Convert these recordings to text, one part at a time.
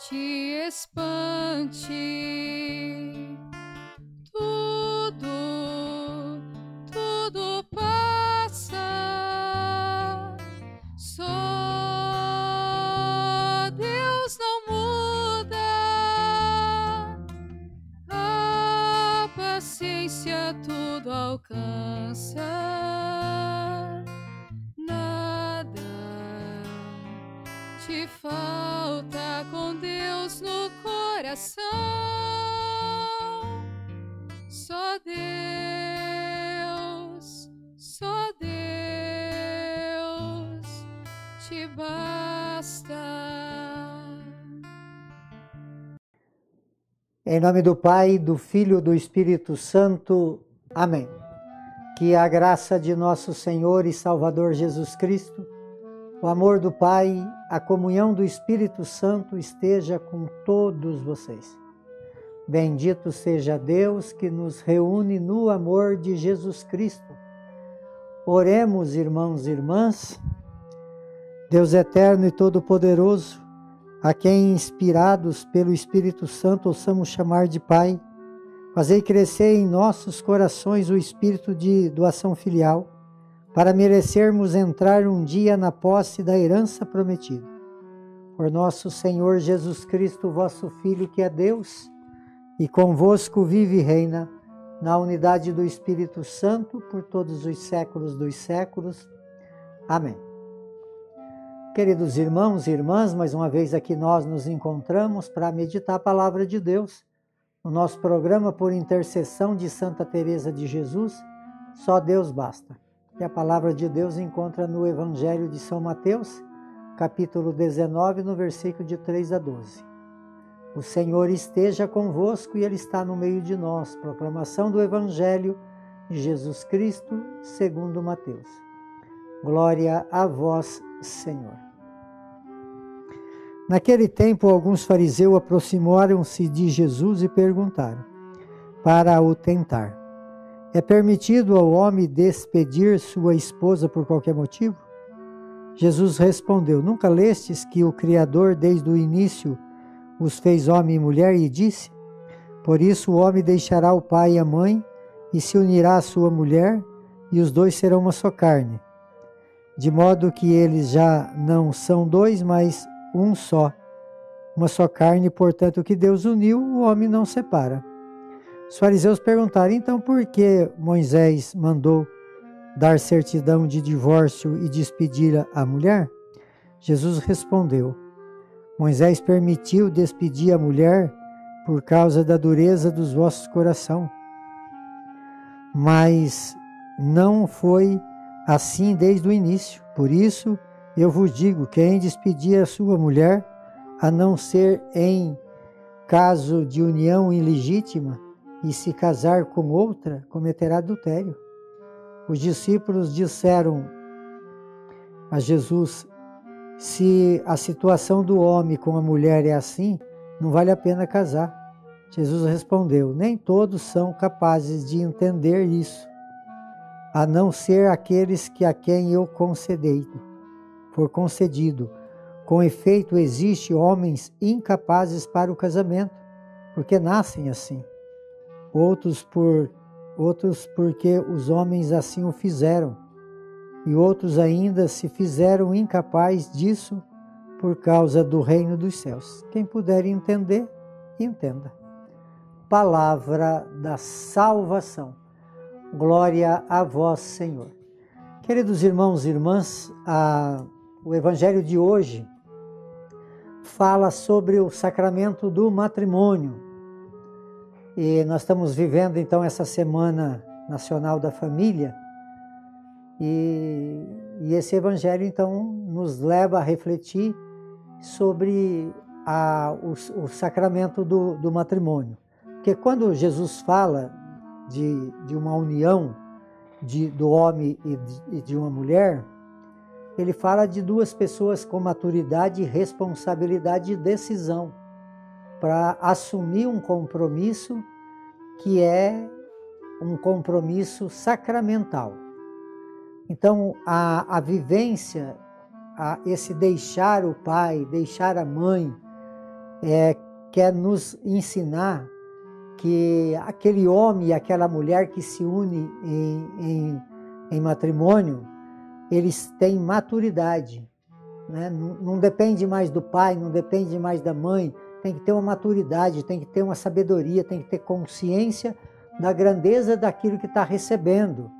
te espante. Tudo passa, só Deus não muda. A paciência tudo alcança, nada te falta com Deus no coração. Só Deus te basta. Em nome do Pai, do Filho e do Espírito Santo. Amém. Que a graça de nosso Senhor e Salvador Jesus Cristo, o amor do Pai, a comunhão do Espírito Santo esteja com todos vocês. Bendito seja Deus que nos reúne no amor de Jesus Cristo. Oremos, irmãos e irmãs. Deus eterno e todo-poderoso, a quem, inspirados pelo Espírito Santo, ouçamos chamar de Pai, fazei crescer em nossos corações o espírito de doação filial, para merecermos entrar um dia na posse da herança prometida. Por nosso Senhor Jesus Cristo, vosso Filho, que é Deus, e convosco vive e reina, na unidade do Espírito Santo, por todos os séculos dos séculos. Amém. Queridos irmãos e irmãs, mais uma vez aqui nós nos encontramos para meditar a palavra de Deus. No nosso programa, por intercessão de Santa Teresa de Jesus, só Deus basta. E a palavra de Deus encontra no Evangelho de São Mateus, capítulo 19, no versículo de 3 a 12. O Senhor esteja convosco e Ele está no meio de nós. Proclamação do Evangelho de Jesus Cristo, segundo Mateus. Glória a vós, Senhor. Naquele tempo, alguns fariseus aproximaram-se de Jesus e perguntaram, para o tentar: é permitido ao homem despedir sua esposa por qualquer motivo? Jesus respondeu: nunca lestes que o Criador desde o início os fez homem e mulher, e disse: por isso o homem deixará o pai e a mãe, e se unirá à sua mulher, e os dois serão uma só carne. De modo que eles já não são dois, mas um só. Uma só carne, portanto, o que Deus uniu, o homem não separa. Os fariseus perguntaram: então por que Moisés mandou dar certidão de divórcio e despedir a mulher? Jesus respondeu: Moisés permitiu despedir a mulher por causa da dureza dos vossos corações. Mas não foi assim desde o início. Por isso eu vos digo: quem despedir a sua mulher, a não ser em caso de união ilegítima, e se casar com outra, cometerá adultério. Os discípulos disseram a Jesus: se a situação do homem com a mulher é assim, não vale a pena casar. Jesus respondeu: nem todos são capazes de entender isso, a não ser aqueles a quem eu for concedido. Com efeito, existem homens incapazes para o casamento, porque nascem assim. Outros porque os homens assim o fizeram, e outros ainda se fizeram incapazes disso por causa do reino dos céus. Quem puder entender, entenda. Palavra da salvação. Glória a vós, Senhor. Queridos irmãos e irmãs, o Evangelho de hoje fala sobre o sacramento do matrimônio. E nós estamos vivendo então essa Semana Nacional da Família, e esse Evangelho então nos leva a refletir sobre o sacramento do matrimônio. Porque quando Jesus fala de uma união do homem e de uma mulher, ele fala de duas pessoas com maturidade, responsabilidade e decisão para assumir um compromisso que é um compromisso sacramental. Então, a vivência, esse deixar o pai, deixar a mãe, quer nos ensinar que aquele homem e aquela mulher que se unem em matrimônio, eles têm maturidade, né? Não depende mais do pai, não depende mais da mãe, tem que ter uma maturidade, tem que ter uma sabedoria, tem que ter consciência da grandeza daquilo que está recebendo,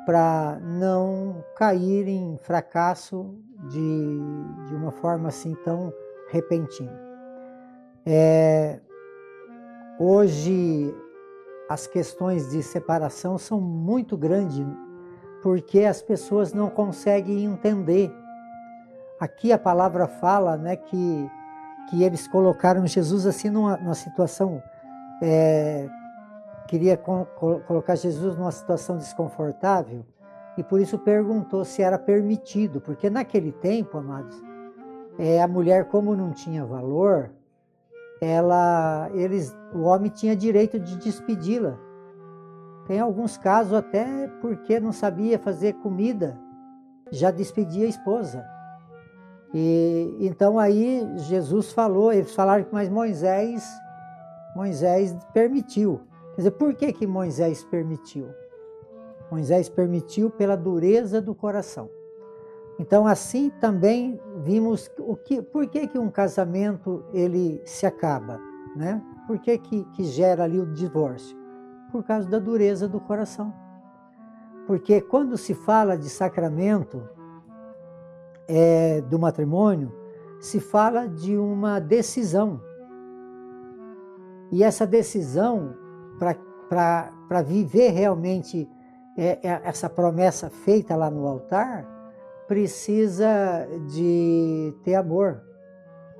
para não cair em fracasso de uma forma assim tão repentina. Hoje as questões de separação são muito grandes, porque as pessoas não conseguem entender. Aqui a palavra fala, né, que eles colocaram Jesus assim numa situação, queria colocar Jesus numa situação desconfortável, e por isso perguntou se era permitido, porque naquele tempo, amados, a mulher, como não tinha valor, o homem tinha direito de despedi-la. Tem alguns casos até porque não sabia fazer comida, já despedia a esposa. E então aí Jesus falou, eles falaram que mas Moisés permitiu. Quer dizer, por que Moisés permitiu? Moisés permitiu pela dureza do coração. Então assim também vimos por que um casamento ele se acaba, né? Por que gera ali o divórcio? Por causa da dureza do coração. Porque quando se fala de sacramento do matrimônio, se fala de uma decisão. E essa decisão, para viver realmente essa promessa feita lá no altar, precisa de ter amor.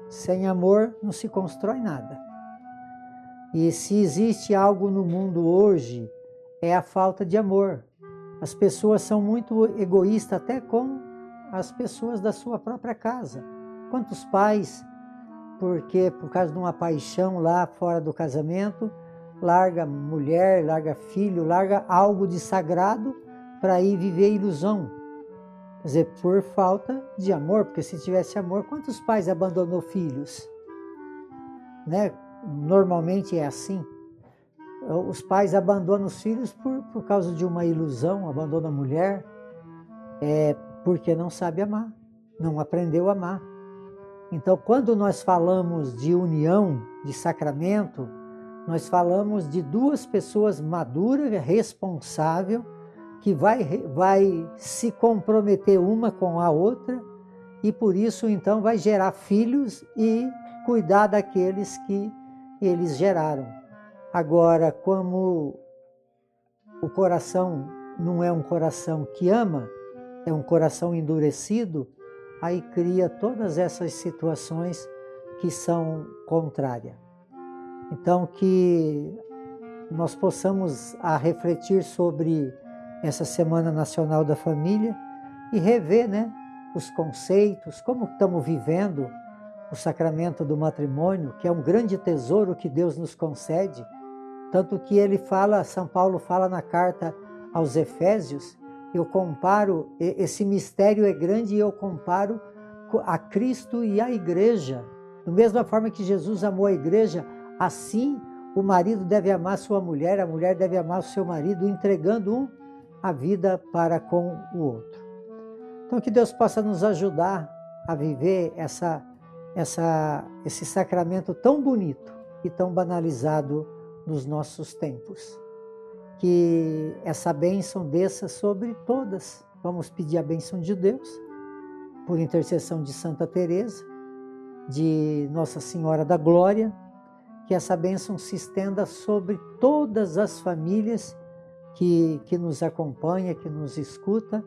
Sem amor não se constrói nada. E se existe algo no mundo hoje, é a falta de amor. As pessoas são muito egoístas até com as pessoas da sua própria casa. Quantos pais, porque por causa de uma paixão lá fora do casamento, larga mulher, larga filho, larga algo de sagrado para ir viver ilusão. Quer dizer, por falta de amor, porque se tivesse amor, quantos pais abandonou filhos? Né? Normalmente é assim. Os pais abandonam os filhos por causa de uma ilusão, abandonam a mulher, porque não sabe amar, não aprendeu a amar. Então, quando nós falamos de união, de sacramento, nós falamos de duas pessoas maduras, responsáveis, que vai se comprometer uma com a outra e por isso então vai gerar filhos e cuidar daqueles que eles geraram. Agora, como o coração não é um coração que ama, é um coração endurecido, aí cria todas essas situações que são contrárias. Então, que nós possamos refletir sobre essa Semana Nacional da Família e rever, né, os conceitos, como estamos vivendo o sacramento do matrimônio, que é um grande tesouro que Deus nos concede, tanto que São Paulo fala na carta aos Efésios, eu comparo, esse mistério é grande e eu comparo a Cristo e a igreja. Da mesma forma que Jesus amou a igreja, assim o marido deve amar sua mulher, a mulher deve amar o seu marido, entregando a vida para com o outro. Então que Deus possa nos ajudar a viver esse sacramento tão bonito e tão banalizado nos nossos tempos. Que essa bênção desça sobre todas. Vamos pedir a bênção de Deus, por intercessão de Santa Teresa, de Nossa Senhora da Glória, que essa bênção se estenda sobre todas as famílias que nos acompanha, que nos escuta,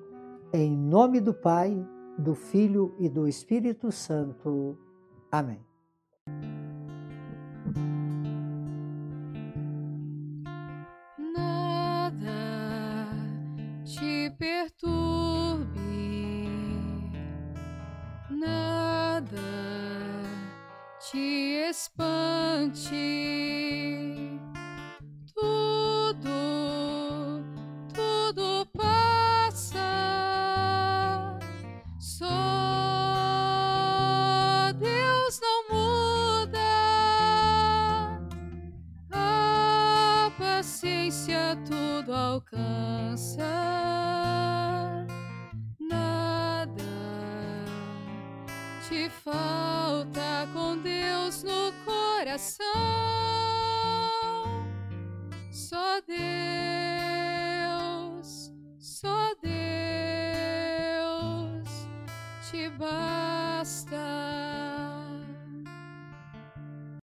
em nome do Pai, do Filho e do Espírito Santo. Amém. Nada te perturbe, nada te espante, tudo passa, só Deus não muda. te falta com Deus no coração. Só Deus te basta.